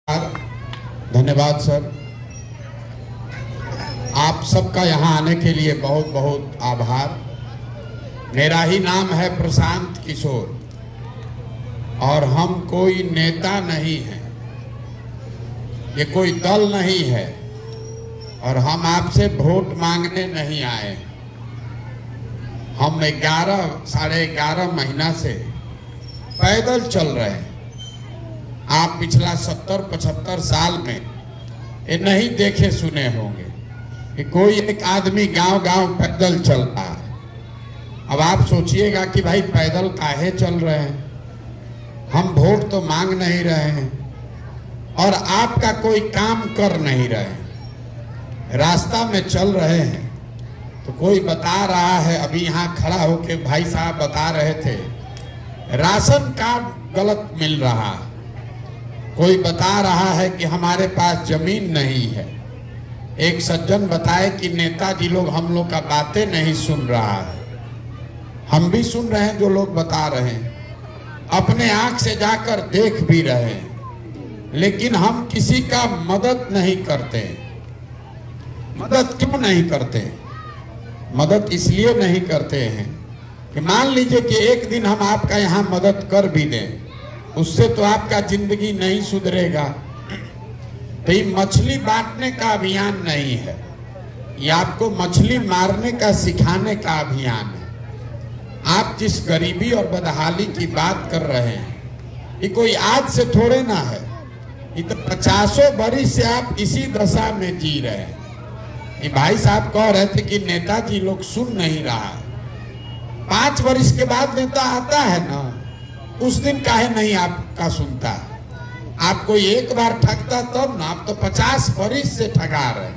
धन्यवाद सर। आप सबका यहाँ आने के लिए बहुत बहुत आभार। मेरा ही नाम है प्रशांत किशोर और हम कोई नेता नहीं हैं, ये कोई दल नहीं है और हम आपसे वोट मांगने नहीं आए। हम 11-11.5 महीना से पैदल चल रहे हैं। आप पिछला 70-75 साल में ये नहीं देखे सुने होंगे कि कोई एक आदमी गांव-गांव पैदल चल रहा है। अब आप सोचिएगा कि भाई पैदल काहे चल रहे हैं, हम वोट तो मांग नहीं रहे हैं और आपका कोई काम कर नहीं रहे हैं, रास्ता में चल रहे हैं। तो कोई बता रहा है, अभी यहाँ खड़ा होके भाई साहब बता रहे थे राशन कार्ड गलत मिल रहा है, कोई बता रहा है कि हमारे पास जमीन नहीं है, एक सज्जन बताए कि नेताजी लोग हम लोग का बातें नहीं सुन रहा है। हम भी सुन रहे हैं जो लोग बता रहे हैं, अपने आंख से जाकर देख भी रहे हैं, लेकिन हम किसी का मदद नहीं करते। मदद क्यों नहीं करते? मदद इसलिए नहीं करते हैं कि मान लीजिए कि एक दिन हम आपका यहाँ मदद कर भी दें, उससे तो आपका जिंदगी नहीं सुधरेगा। तो ये मछली बांटने का अभियान नहीं है, ये आपको मछली मारने का सिखाने का अभियान है। आप जिस गरीबी और बदहाली की बात कर रहे हैं, ये कोई आज से थोड़े ना है, ये तो 50 बरस से आप इसी दशा में जी रहे हैं। ये भाई साहब कह रहे थे कि नेताजी लोग सुन नहीं रहा। 5 वर्ष के बाद नेता आता है ना, उस दिन काहे नहीं आपका सुनता। आपको एक बार ठगता तब ना, आप तो 50 वर्ष से ठगा रहे।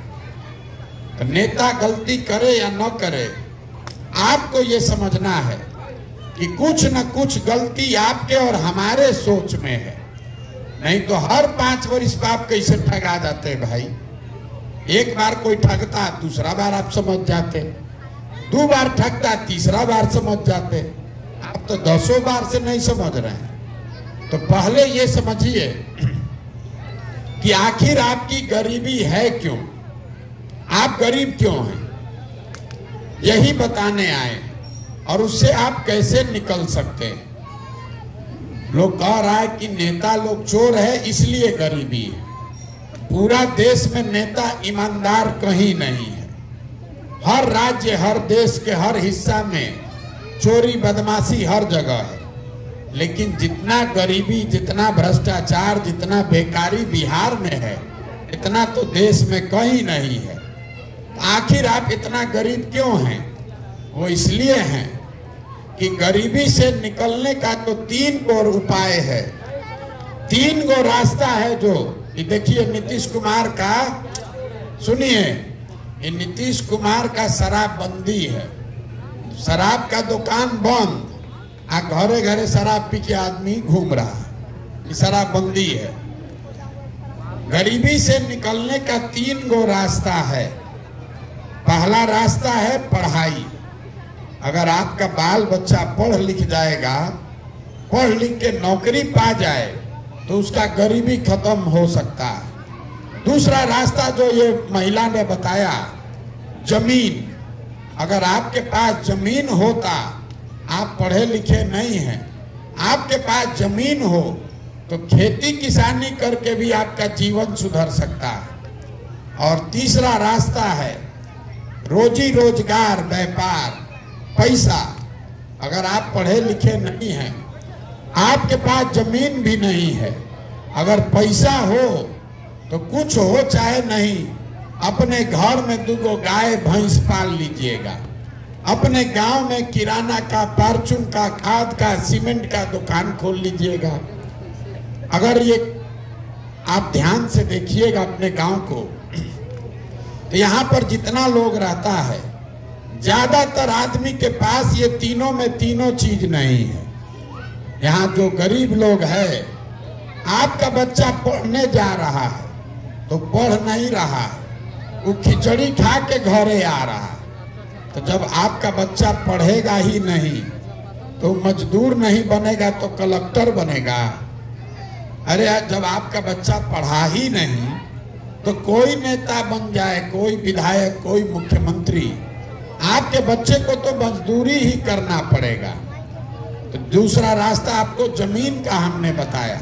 तो नेता गलती करे या न करे, आपको ये समझना है कि कुछ न कुछ गलती आपके और हमारे सोच में है। नहीं तो हर 5 वर्ष पर आप कैसे ठगा जाते भाई। एक बार कोई ठगता, दूसरा बार आप समझ जाते, 2 बार ठगता, तीसरा बार समझ जाते। आप तो 10 बार से नहीं समझ रहे हैं। तो पहले ये समझिए कि आखिर आपकी गरीबी है क्यों, आप गरीब क्यों हैं, यही बताने आए और उससे आप कैसे निकल सकते हैं। लोग कह रहा है कि नेता लोग चोर है इसलिए गरीबी है। पूरा देश में नेता ईमानदार कहीं नहीं है। हर राज्य, हर देश के हर हिस्सा में चोरी बदमाशी हर जगह है, लेकिन जितना गरीबी, जितना भ्रष्टाचार, जितना बेकारी बिहार में है, इतना तो देश में कहीं नहीं है। आखिर आप इतना गरीब क्यों हैं? वो इसलिए हैं कि गरीबी से निकलने का तो 3 गो उपाय है, 3 गो रास्ता है। जो ये देखिए नीतीश कुमार का, सुनिए, ये नीतीश कुमार का शराबबंदी है, शराब का दुकान बंद, घरे घरे शराब पी के आदमी घूम रहा है, ये शराबबंदी है। गरीबी से निकलने का 3 गो रास्ता है। पहला रास्ता है पढ़ाई। अगर आपका बाल बच्चा पढ़ लिख जाएगा, पढ़ लिख के नौकरी पा जाए, तो उसका गरीबी खत्म हो सकता है। दूसरा रास्ता जो ये महिला ने बताया, जमीन। अगर आपके पास जमीन होता, आप पढ़े लिखे नहीं हैं, आपके पास जमीन हो तो खेती किसानी करके भी आपका जीवन सुधर सकता है। और तीसरा रास्ता है रोजी रोजगार, व्यापार, पैसा। अगर आप पढ़े लिखे नहीं हैं, आपके पास जमीन भी नहीं है, अगर पैसा हो तो कुछ हो चाहे नहीं, अपने घर में 2 गाय भैंस पाल लीजिएगा, अपने गांव में किराना का, परचून का, खाद का, सीमेंट का दुकान खोल लीजिएगा। अगर ये आप ध्यान से देखिएगा अपने गांव को, तो यहाँ पर जितना लोग रहता है, ज्यादातर आदमी के पास ये तीनों में तीनों चीज नहीं है। यहाँ जो गरीब लोग है, आपका बच्चा पढ़ने जा रहा है तो पढ़ नहीं रहा है, वो खिचड़ी खा के घरे आ रहा है। तो जब आपका बच्चा पढ़ेगा ही नहीं तो मजदूर नहीं बनेगा तो कलेक्टर बनेगा, अरे जब आपका बच्चा पढ़ा ही नहीं तो कोई नेता बन जाए, कोई विधायक, कोई मुख्यमंत्री, आपके बच्चे को तो मजदूरी ही करना पड़ेगा। तो दूसरा रास्ता आपको जमीन का हमने बताया।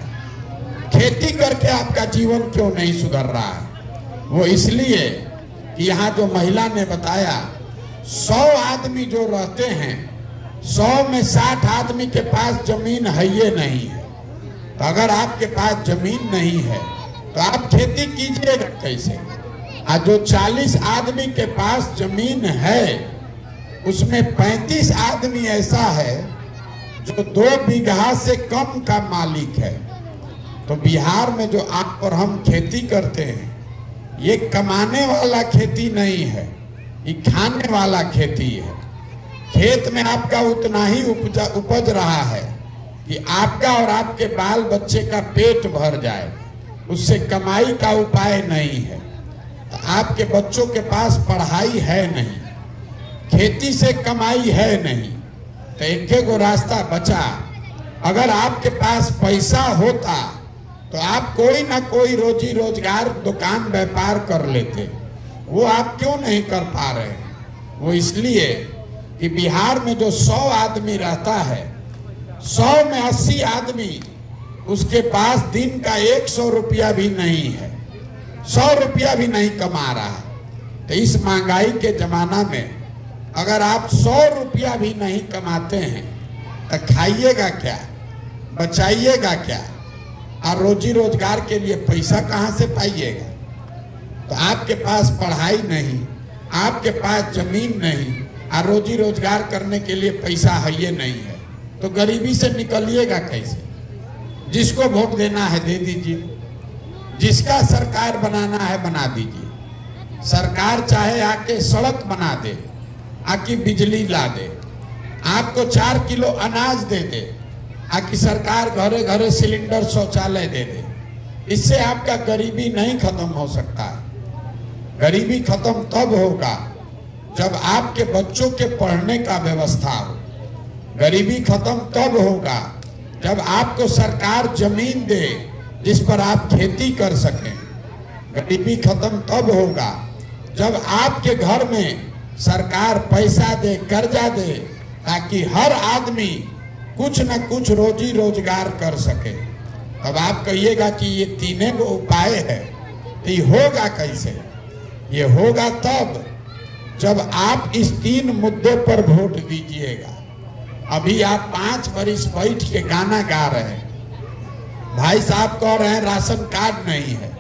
खेती करके आपका जीवन क्यों नहीं सुधर रहा है? वो इसलिए कि यहाँ जो महिला ने बताया 100 आदमी जो रहते हैं, 100 में 60 आदमी के पास जमीन है ये नहीं है। तो अगर आपके पास जमीन नहीं है तो आप खेती कीजिएगा कैसे? आज जो 40 आदमी के पास जमीन है उसमें 35 आदमी ऐसा है जो 2 बीघा से कम का मालिक है। तो बिहार में जो आप और हम खेती करते हैं ये कमाने वाला खेती नहीं है, ये खाने वाला खेती है। खेत में आपका उतना ही उपज रहा है कि आपका और आपके बाल बच्चे का पेट भर जाए, उससे कमाई का उपाय नहीं है। तो आपके बच्चों के पास पढ़ाई है नहीं, खेती से कमाई है नहीं, तो एक गो रास्ता बचा। अगर आपके पास पैसा होता तो आप कोई ना कोई रोजी रोजगार, दुकान, व्यापार कर लेते। वो आप क्यों नहीं कर पा रहे? वो इसलिए कि बिहार में जो 100 आदमी रहता है, 100 में 80 आदमी उसके पास दिन का 100 रुपया भी नहीं है, 100 रुपया भी नहीं कमा रहा है। तो इस महंगाई के जमाना में अगर आप 100 रुपया भी नहीं कमाते हैं तो खाइएगा क्या, बचाइएगा क्या, और रोजी रोजगार के लिए पैसा कहाँ से पाइएगा? तो आपके पास पढ़ाई नहीं, आपके पास जमीन नहीं, और रोजी रोजगार करने के लिए पैसा है ये नहीं है, तो गरीबी से निकलिएगा कैसे? जिसको वोट देना है दे दीजिए, जिसका सरकार बनाना है बना दीजिए। सरकार चाहे आके सड़क बना दे, आके बिजली ला दे, आपको 4 किलो अनाज दे दे, आकी सरकार घरे घरे सिलेंडर शौचालय दे दे, इससे आपका गरीबी नहीं खत्म हो सकता है। गरीबी खत्म तब होगा जब आपके बच्चों के पढ़ने का व्यवस्था हो। गरीबी खत्म तब होगा जब आपको सरकार जमीन दे जिस पर आप खेती कर सकें। गरीबी खत्म तब होगा जब आपके घर में सरकार पैसा दे, कर्जा दे, ताकि हर आदमी कुछ न कुछ रोजी रोजगार कर सके। अब आप कहिएगा कि ये तीनों को उपाय है, तो ये होगा कैसे? ये होगा तब जब आप इस 3 मुद्दे पर वोट दीजिएगा। अभी आप 5 बरिस बैठ के गाना गा रहे हैं, भाई साहब कह रहे हैं राशन कार्ड नहीं है,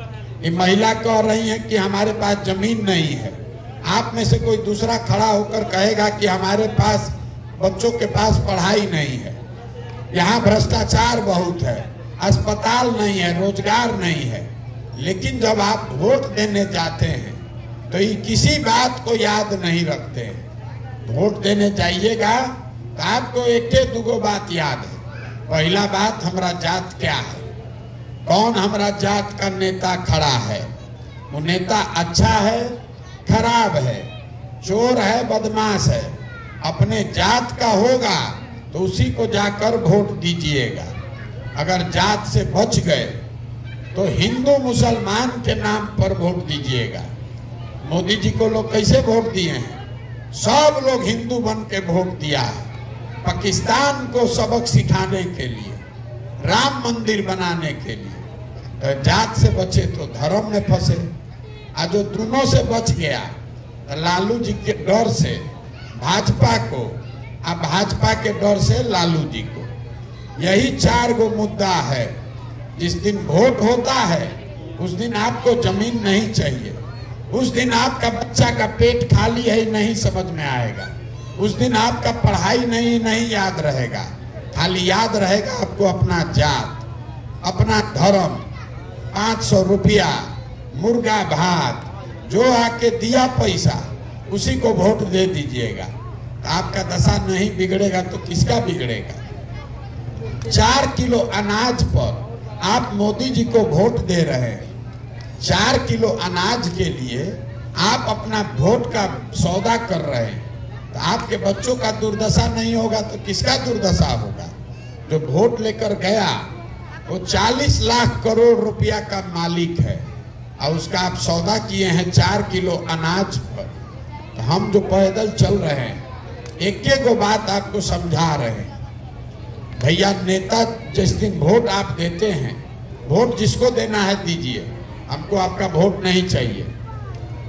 ये महिला कह रही है कि हमारे पास जमीन नहीं है। आप में से कोई दूसरा खड़ा होकर कहेगा कि हमारे पास बच्चों के पास पढ़ाई नहीं है, यहाँ भ्रष्टाचार बहुत है, अस्पताल नहीं है, रोजगार नहीं है। लेकिन जब आप वोट देने जाते हैं तो ये किसी बात को याद नहीं रखते हैं। वोट देने जाइएगा तो आपको एक दूगो बात याद है। पहला बात, हमारा जात क्या है, कौन हमारा जात का नेता खड़ा है, वो नेता अच्छा है, खराब है, चोर है, बदमाश है, अपने जात का होगा तो उसी को जाकर वोट दीजिएगा। अगर जात से बच गए तो हिंदू मुसलमान के नाम पर वोट दीजिएगा। मोदी जी को लोग कैसे वोट दिए हैं? सब लोग हिंदू बन के वोट दिया है। पाकिस्तान को सबक सिखाने के लिए, राम मंदिर बनाने के लिए। तो जात से बचे तो धर्म में फंसे। आज जो दोनों से बच गया तो लालू जी के डर से भाजपा को, अब भाजपा के डर से लालू जी को। यही 4 गो मुद्दा है। जिस दिन वोट होता है उस दिन आपको जमीन नहीं चाहिए, उस दिन आपका बच्चा का पेट खाली है नहीं समझ में आएगा, उस दिन आपका पढ़ाई नहीं याद रहेगा, खाली याद रहेगा आपको अपना जात, अपना धर्म। 500 रुपया, मुर्गा भात, जो आके दिया पैसा उसी को वोट दे दीजिएगा। तो आपका दशा नहीं बिगड़ेगा तो किसका बिगड़ेगा? 4 किलो अनाज पर आप मोदी जी को वोट दे रहे हैं। 4 किलो अनाज के लिए आप अपना वोट का सौदा कर रहे हैं। तो आपके बच्चों का दुर्दशा नहीं होगा तो किसका दुर्दशा होगा? जो वोट लेकर गया वो 40 लाख करोड़ रुपया का मालिक है और उसका आप सौदा किए हैं 4 किलो अनाज पर। तो हम जो पैदल चल रहे हैं एक एक बात आपको समझा रहे हैं। भैया नेता जिस दिन वोट आप देते हैं, वोट जिसको देना है दीजिए, हमको आपका वोट नहीं चाहिए।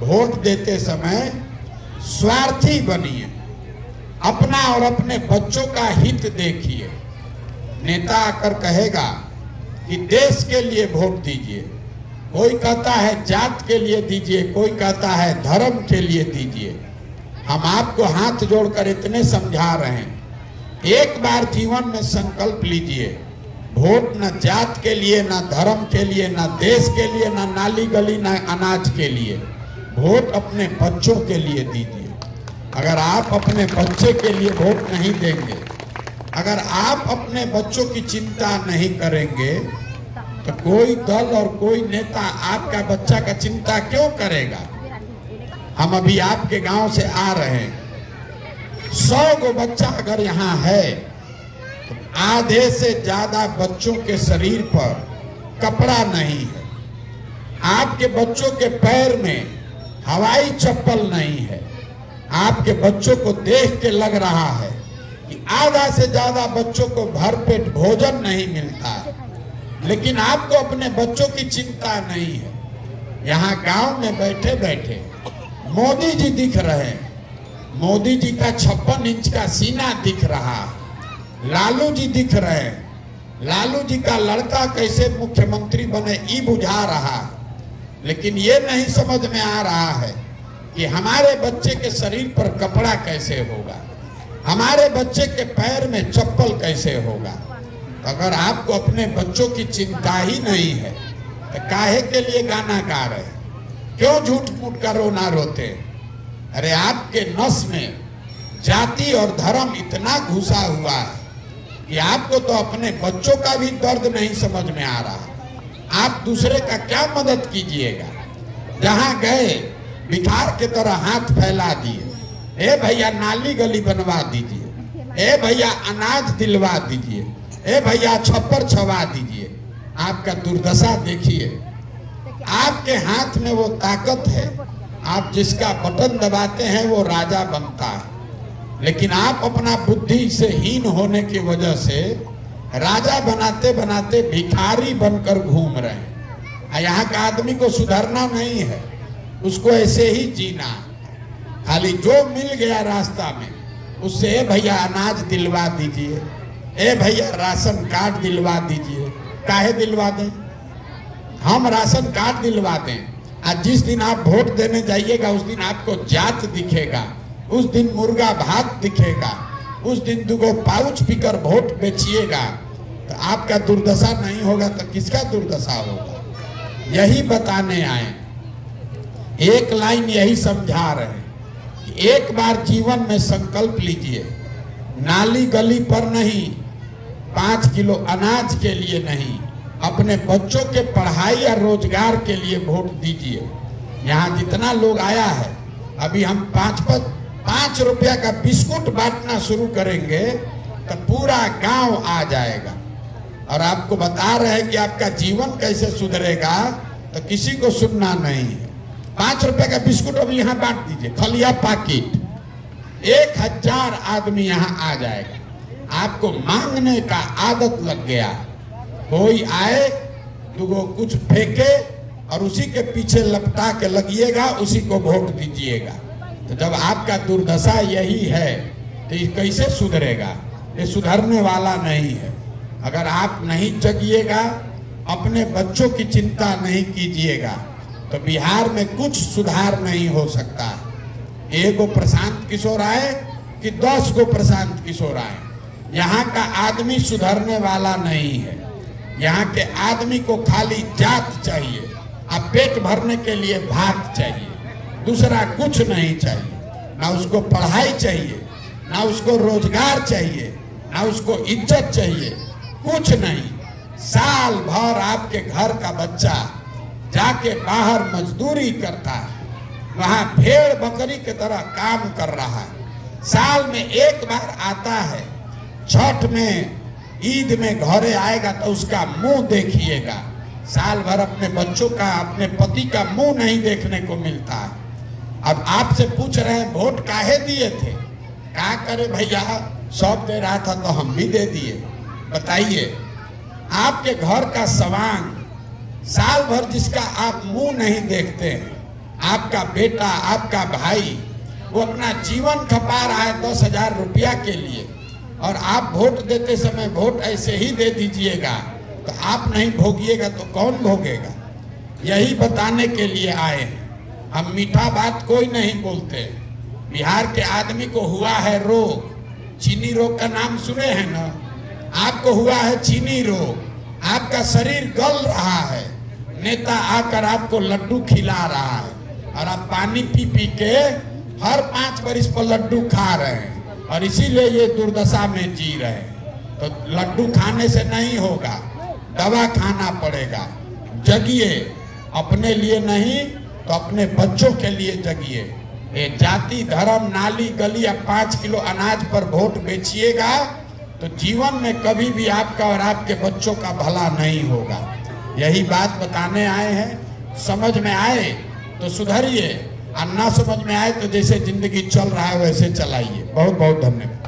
वोट देते समय स्वार्थी बनिए, अपना और अपने बच्चों का हित देखिए। नेता आकर कहेगा कि देश के लिए वोट दीजिए, कोई कहता है जात के लिए दीजिए, कोई कहता है धर्म के लिए दीजिए। हम आपको हाथ जोड़कर इतने समझा रहे हैं, एक बार जीवन में संकल्प लीजिए, वोट न जात के लिए, न धर्म के लिए, न देश के लिए, न नाली गली, न अनाज के लिए, वोट अपने बच्चों के लिए दीजिए। अगर आप अपने बच्चे के लिए वोट नहीं देंगे, अगर आप अपने बच्चों की चिंता नहीं करेंगे, तो कोई दल और कोई नेता आपका बच्चा का चिंता क्यों करेगा। हम अभी आपके गांव से आ रहे हैं, 100 को बच्चा अगर यहाँ है तो आधे से ज्यादा बच्चों के शरीर पर कपड़ा नहीं है। आपके बच्चों के पैर में हवाई चप्पल नहीं है। आपके बच्चों को देख के लग रहा है कि आधा से ज्यादा बच्चों को भरपेट भोजन नहीं मिलता है, लेकिन आपको अपने बच्चों की चिंता नहीं है। यहाँ गांव में बैठे बैठे मोदी जी दिख रहे हैं, मोदी जी का 56 इंच का सीना दिख रहा है। लालू जी दिख रहे हैं, लालू जी का लड़का कैसे मुख्यमंत्री बने ये बुझा रहा है, लेकिन ये नहीं समझ में आ रहा है कि हमारे बच्चे के शरीर पर कपड़ा कैसे होगा, हमारे बच्चे के पैर में चप्पल कैसे होगा। अगर आपको अपने बच्चों की चिंता ही नहीं है तो काहे के लिए गाना गा रहे, क्यों झूठ मूठ का रोना रोते। अरे आपके नस में जाति और धर्म इतना घुसा हुआ है कि आपको तो अपने बच्चों का भी दर्द नहीं समझ में आ रहा। आप दूसरे का क्या मदद कीजिएगा। जहां गए भिखार के तरह हाथ फैला दिए, ए भैया नाली गली बनवा दीजिए, ए भैया अनाज दिलवा दीजिए, ए भैया छप्पर छवा दीजिए। आपका दुर्दशा देखिए। आपके हाथ में वो ताकत है, आप जिसका बटन दबाते हैं वो राजा बनता है, लेकिन आप अपना बुद्धि से हीन होने की वजह से राजा बनाते बनाते भिखारी बनकर घूम रहे हैं। यहाँ का आदमी को सुधरना नहीं है, उसको ऐसे ही जीना। खाली जो मिल गया रास्ता में उससे, ए भैया अनाज दिलवा दीजिए, ए भैया राशन कार्ड दिलवा दीजिए। काहे दिलवा दें, हम राशन कार्ड दिलवा दें। आज जिस दिन आप वोट देने जाइएगा उस दिन आपको जात दिखेगा, उस दिन मुर्गा भात दिखेगा, उस दिन 2 पाउच पीकर वोट बेचिएगा। तो आपका दुर्दशा नहीं होगा तो किसका दुर्दशा होगा। यही बताने आए, एक लाइन यही समझा रहे हैं कि एक बार जीवन में संकल्प लीजिए, नाली गली पर नहीं, 5 किलो अनाज के लिए नहीं, अपने बच्चों के पढ़ाई या रोजगार के लिए वोट दीजिए। यहाँ जितना लोग आया है, अभी हम 5 रुपया का बिस्कुट बांटना शुरू करेंगे तो पूरा गांव आ जाएगा। और आपको बता रहे हैं कि आपका जीवन कैसे सुधरेगा, तो किसी को सुनना नहीं है। 5 रुपए का बिस्कुट अभी यहाँ बांट दीजिए, खलिया पैकेट, 1000 आदमी यहाँ आ जाएगा। आपको मांगने का आदत लग गया, कोई आए 2 कुछ फेंके और उसी के पीछे लपटा के लगिएगा, उसी को वोट दीजिएगा। तो जब आपका दुर्दशा यही है तो ये कैसे सुधरेगा। ये सुधरने वाला नहीं है। अगर आप नहीं जगिएगा, अपने बच्चों की चिंता नहीं कीजिएगा, तो बिहार में कुछ सुधार नहीं हो सकता। 1 गो प्रशांत किशोर आए कि 10 गो प्रशांत किशोर आए, यहाँ का आदमी सुधरने वाला नहीं है। यहाँ के आदमी को खाली जात चाहिए, अब पेट भरने के लिए भात चाहिए, दूसरा कुछ नहीं चाहिए। ना उसको पढ़ाई चाहिए, ना उसको रोजगार चाहिए, ना उसको इज्जत चाहिए, कुछ नहीं। साल भर आपके घर का बच्चा जाके बाहर मजदूरी करता है, वहां भेड़ बकरी की तरह काम कर रहा है। साल में 1 बार आता है, छठ में ईद में घरे आएगा तो उसका मुंह देखिएगा। साल भर अपने बच्चों का, अपने पति का मुंह नहीं देखने को मिलता है। अब आपसे पूछ रहे हैं वोट काहे दिए थे? क्या करे भैया, सब दे रहा था तो हम भी दे दिए। बताइए, आपके घर का सवांग साल भर जिसका आप मुंह नहीं देखते हैं, आपका बेटा, आपका भाई, वो अपना जीवन खपा रहा है 10,000 रुपया के लिए, और आप वोट देते समय वोट ऐसे ही दे दीजिएगा तो आप नहीं भोगिएगा तो कौन भोगेगा? यही बताने के लिए आए हैं। हम मीठा बात कोई नहीं बोलते। बिहार के आदमी को हुआ है रोग, चीनी रोग का नाम सुने हैं ना? आपको हुआ है चीनी रोग, आपका शरीर गल रहा है, नेता आकर आपको लड्डू खिला रहा है और आप पानी पी पी के हर 5 बरिस पर लड्डू खा रहे हैं और इसीलिए ये दुर्दशा में जी रहे हैं। तो लड्डू खाने से नहीं होगा, दवा खाना पड़ेगा। जगिए, अपने लिए नहीं तो अपने बच्चों के लिए जगिए। ये जाति, धर्म, नाली, गली या 5 किलो अनाज पर वोट बेचिएगा तो जीवन में कभी भी आपका और आपके बच्चों का भला नहीं होगा। यही बात बताने आए हैं। समझ में आए तो सुधरिए, और ना समझ में आए तो जैसे जिंदगी चल रहा है वैसे चलाइए। बहुत बहुत धन्यवाद।